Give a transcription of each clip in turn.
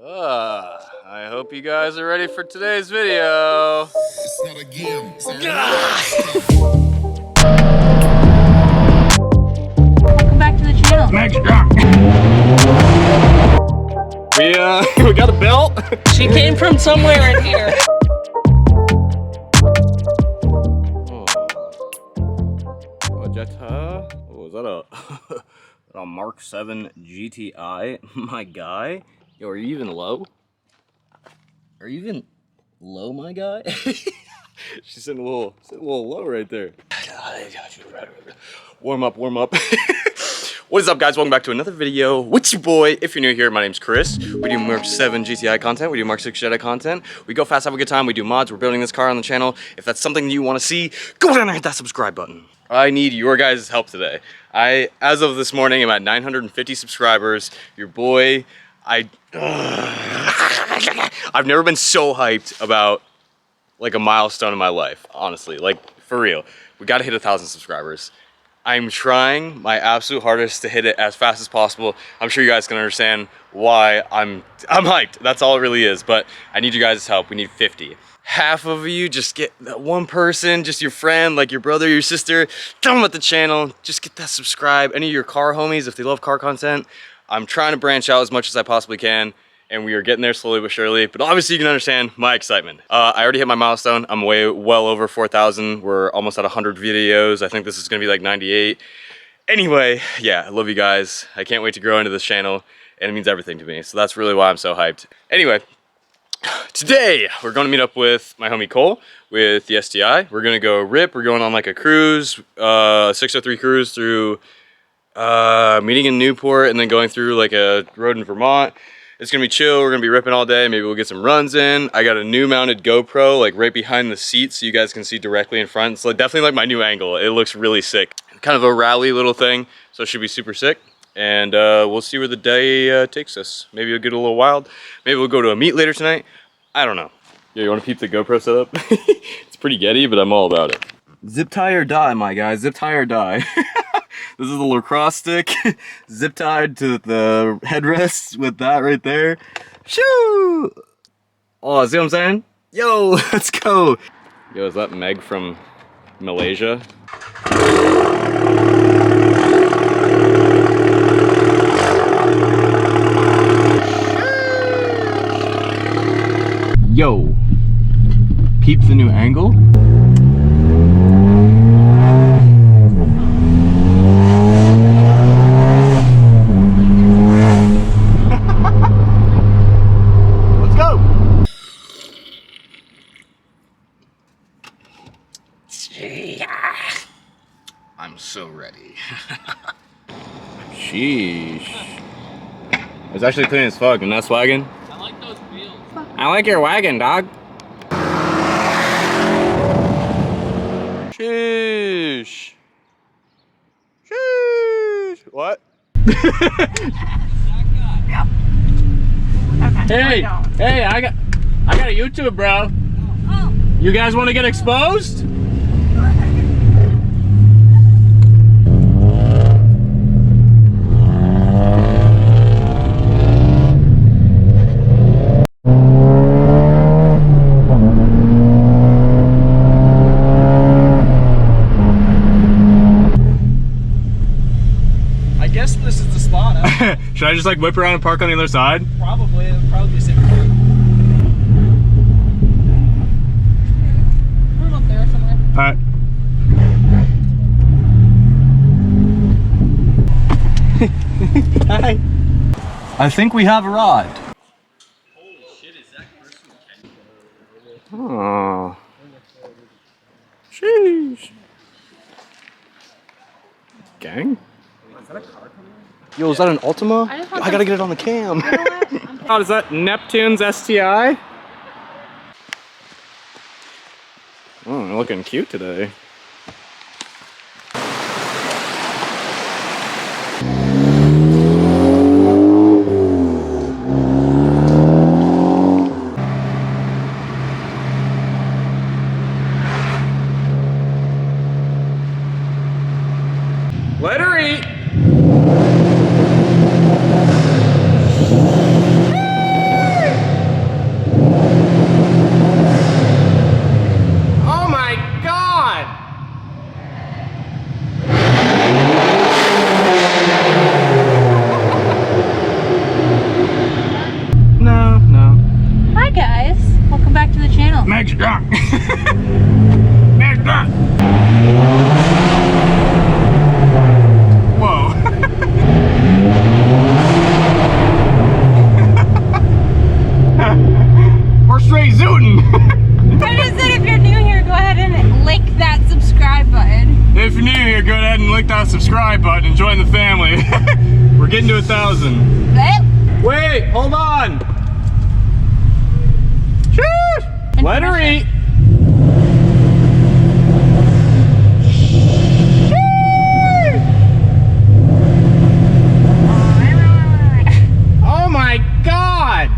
I hope you guys are ready for today's video. It's not a game. It's a Welcome back to the channel. We got a belt. She came from somewhere in here. Jetta. Oh, is that a Mark 7 GTI? My guy. Yo, are you even low? Are you even low, my guy? She's sitting a little low right there. Warm up. What is up, guys? Welcome back to another video. What's your boy? If you're new here, my name's Chris. We do Mark 7 GTI content. We do Mark 6 Jetta content. We go fast, have a good time. We do mods. We're building this car on the channel. If that's something you want to see, go down there and hit that subscribe button. I need your guys' help today. As of this morning, I'm at 950 subscribers. Your boy, I've never been so hyped about like a milestone in my life, honestly, like for real. We gotta hit 1,000 subscribers. I'm trying my absolute hardest to hit it as fast as possible. I'm sure you guys can understand why I'm hyped. That's all it really is, but I need you guys' help. We need 50. Half of you, just get that one person, just your friend, like your brother, your sister, tell them about the channel, just get that subscribe. Any of your car homies, if they love car content. I'm trying to branch out as much as I possibly can, and we are getting there slowly but surely. But obviously you can understand my excitement. I already hit my milestone. I'm well over 4,000. We're almost at 100 videos. I think this is gonna be like 98. Anyway, yeah, I love you guys. I can't wait to grow into this channel, and it means everything to me. So that's really why I'm so hyped. Anyway, today we're gonna meet up with my homie Cole with the STI. We're gonna go rip. We're going on like a cruise, 603 cruise through meeting in Newport and then going through like a road in Vermont. It's gonna be chill. We're gonna be ripping all day. Maybe we'll get some runs in. I got a new mounted GoPro like right behind the seat so you guys can see directly in front. It's like definitely like my new angle. It looks really sick. Kind of a rally little thing, so it should be super sick. And we'll see where the day takes us. Maybe it'll get a little wild. Maybe we'll go to a meet later tonight. I don't know. Yeah, you wanna peep the GoPro setup? It's pretty getty, but I'm all about it. Zip tie or die, my guy. Zip tie or die. This is the lacrosse stick, zip tied to the headrest with that right there. Shoo! Oh, see what I'm saying? Yo, let's go. Yo, is that Meg from Malaysia? Yo, peep the new angle. I'm so ready. Sheesh. It's actually clean as fuck, and that's wagon. I like those wheels. I like your wagon, dog. Sheesh. Sheesh. What? Yep. Okay. Hey, I got a YouTube, bro. Oh. You guys want to get exposed? I guess this is the spot. Huh? Should I just like whip around and park on the other side? Probably. It'll probably be safe. Put them up there somewhere. Alright. Hi. I think we have arrived. Holy shit, is that person? Oh. Sheesh. Gang? Is that a car coming in? Yo, is that an Ultima? I gotta get it on the cam. Oh, is that Neptune's STI? Oh, looking cute today. Let her eat. shooting. I just said if you're new here, go ahead and lick that subscribe button. If you're new here, go ahead and lick that subscribe button and join the family. We're getting to 1,000. Wait, hold on. Let her eat. Oh my God.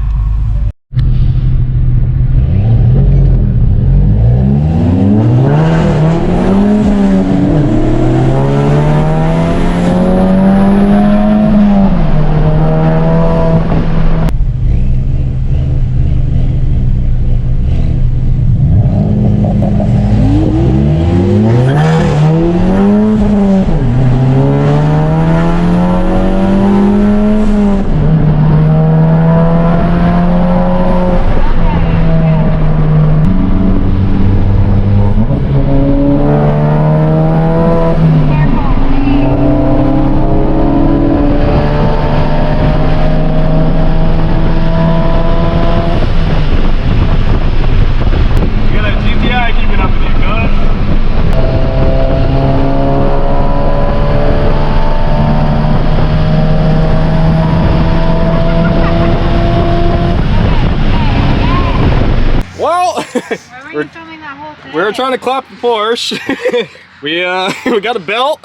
You got a GTI keeping up with you, good? Well, Why were you filming that whole thing? we were trying to clap the Porsche. we got a belt.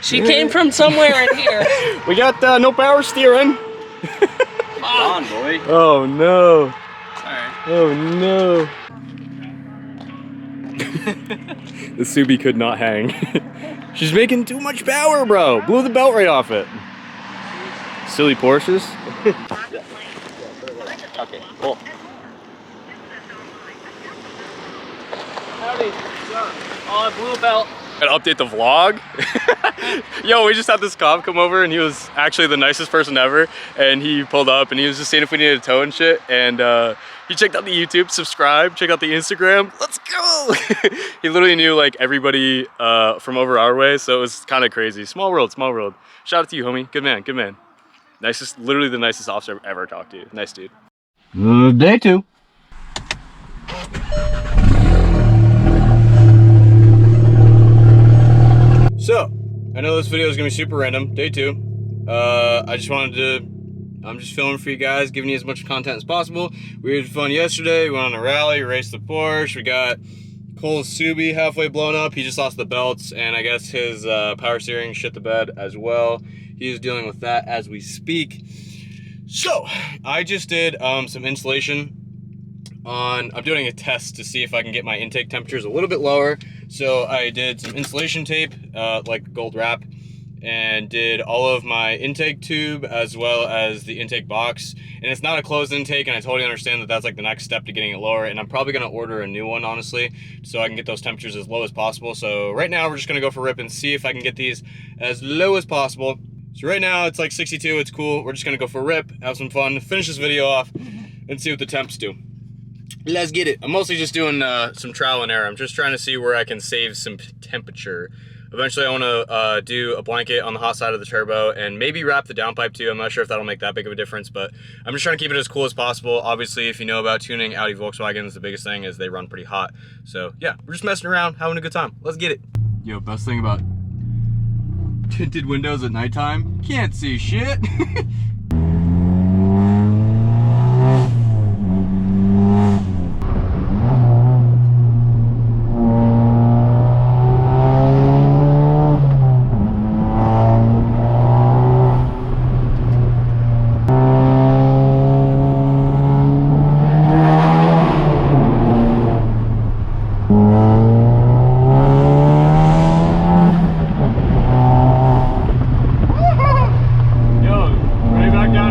She came from somewhere in here. We got no power steering. Come on, boy. Oh no. Alright. Oh no. The Subi could not hang. She's making too much power, bro. Blew the belt right off it. Silly Porsches. Okay, cool. Howdy. Oh, I blew a belt. Gotta update the vlog. Yo, we just had this cop come over and he was actually the nicest person ever. And he pulled up and he was just saying if we needed a tow and shit. And he checked out the YouTube, subscribed, checked out the Instagram. Let's go. He literally knew like everybody from over our way. So it was kind of crazy. Small world, small world. Shout out to you, homie. Good man, good man. Nicest, literally the nicest officer I've ever talked to. Nice dude. Day 2. So, I know this video is gonna be super random. Day 2. I just wanted to, I'm just filming for you guys, giving you as much content as possible. We had fun yesterday. We went on a rally, raced the Porsche. We got Cole's Subi halfway blown up. He just lost the belts, and I guess his power steering shit the bed as well. He's dealing with that as we speak. So, I just did some installation on, I'm doing a test to see if I can get my intake temperatures a little bit lower. So I did some insulation tape, like gold wrap, and did all of my intake tube as well as the intake box. And it's not a closed intake, and I totally understand that that's like the next step to getting it lower. And I'm probably gonna order a new one, honestly, so I can get those temperatures as low as possible. So right now we're just gonna go for rip and see if I can get these as low as possible. So right now it's like 62, it's cool. We're just gonna go for rip, have some fun, finish this video off, and see what the temps do. Let's get it. I'm mostly just doing some trial and error. I'm just trying to see where I can save some temperature. Eventually I want to do a blanket on the hot side of the turbo and maybe wrap the downpipe too. I'm not sure if that'll make that big of a difference, but I'm just trying to keep it as cool as possible. Obviously, if you know about tuning Audi Volkswagens, the biggest thing is they run pretty hot. So yeah, we're just messing around, having a good time. Let's get it. Yo, best thing about tinted windows at nighttime, can't see shit. Yo, ready back down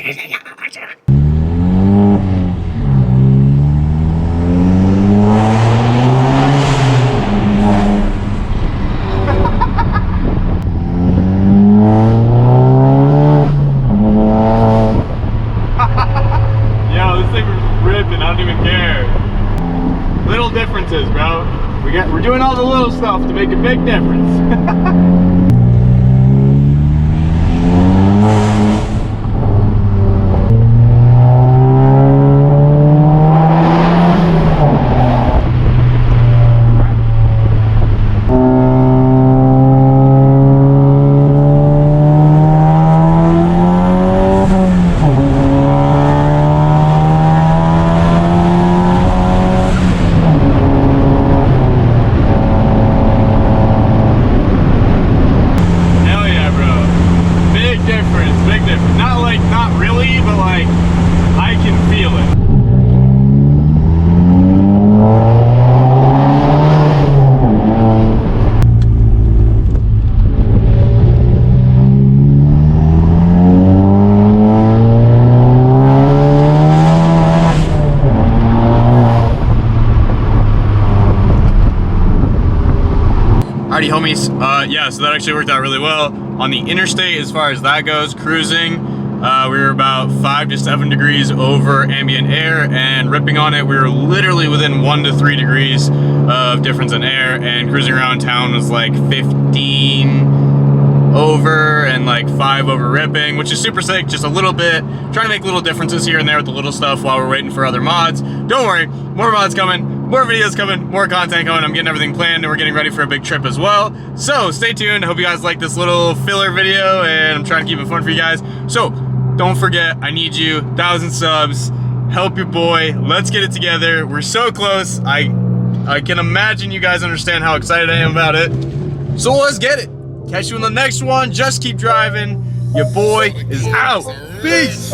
Yo, this thing was ripping, I don't even care. Little differences, bro. We're doing all the little stuff to make a big difference. Alrighty, homies. Yeah, so that actually worked out really well. On the interstate, as far as that goes, cruising, we were about 5 to 7 degrees over ambient air, and ripping on it, we were literally within 1 to 3 degrees of difference in air, and cruising around town was like 15 over and like 5 over ripping, which is super sick. Just a little bit, trying to make little differences here and there with the little stuff while we're waiting for other mods. Don't worry, more mods coming. More videos coming, more content coming. I'm getting everything planned and we're getting ready for a big trip as well. So stay tuned. I hope you guys like this little filler video and I'm trying to keep it fun for you guys. So don't forget, I need you, 1,000 subs. Help your boy. Let's get it together. We're so close. I can imagine you guys understand how excited I am about it. So let's get it. Catch you in the next one. Just keep driving. Your boy is out. Peace.